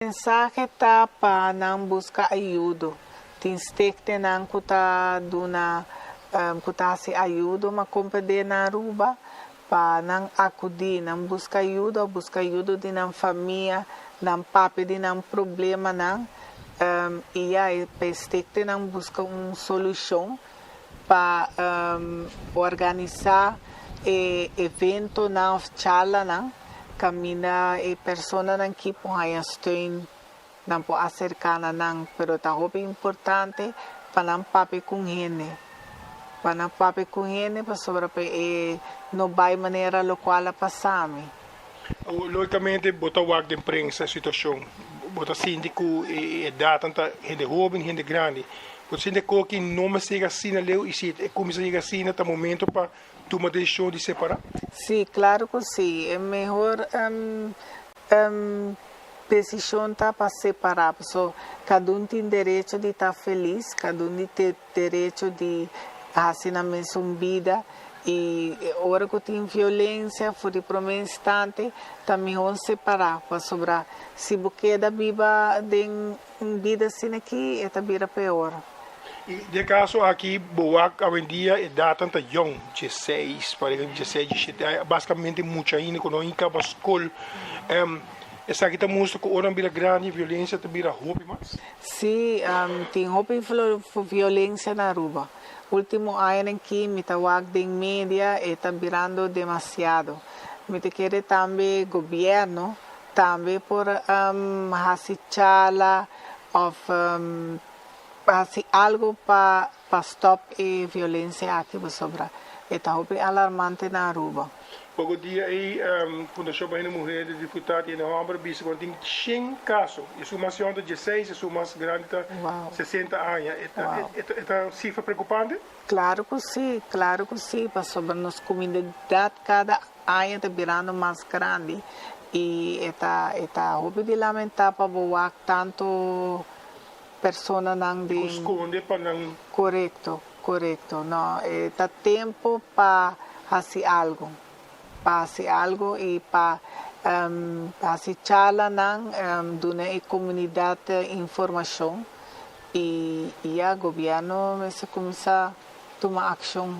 Mensaje tapa nang busca ajuda. Tinstekte nang kuta duna kuta si ajuda makumpede na ruba pa nang akudi nang busca ajuda di nang família nang papi di nang problema nang iya pestekte nang busca solução pa organizar evento nang chala nang camina persona nang kipong haya steun nang po acercana nang pero ta hope importante panang papi kung hene pa sobra pe no vai maneira lo qual passami. Logicamente, bota wag de imprensa situação, bota síndico e data tanta gente jovem, gente grande. Bota síndico que não me siga assim na lei e se começa a chegar assim no momento para tomar decisão de separar. Sim, claro que sim. É melhor decisão tá para separar. So, cada um tem direito de estar feliz, cada um tem direito de fazer na mesma vida. E hora que tem violência, por um instante, também vamos separar para sobrar. Se você da viva de vida assim aqui, é também pior. E de caso aqui, boa, hoje em dia, é data tanta young, 16, para 16, 17, basicamente muita ainda, quando não acaba a escola. Essa aqui está mostrando que hora vira grande, violência também vira roupa mais? Sim, tem roupa e violência na rua. Último ano aqui, me tawag din media está virando demasiado. Me te quer também governo, também por hasichala of fazer algo para stop a violência aqui sobra. Está roupa alarmante na rua. Pouco dia aí, quando eu uma mulher de deputado e na Câmara, disse que tem 100 casos. E suma de 16, e suma grande, 60 anos. É uma cifra preocupante? Claro que sim, para sobre nossa comunidade, cada ano está virando mais grande. E está roupa de lamentar para voar tanto pessoa não de... Esconde para não... Correto. Não, está tempo para fazer algo. E para fazer chala nang duna a comunidade informação e a governo começa a tomar ação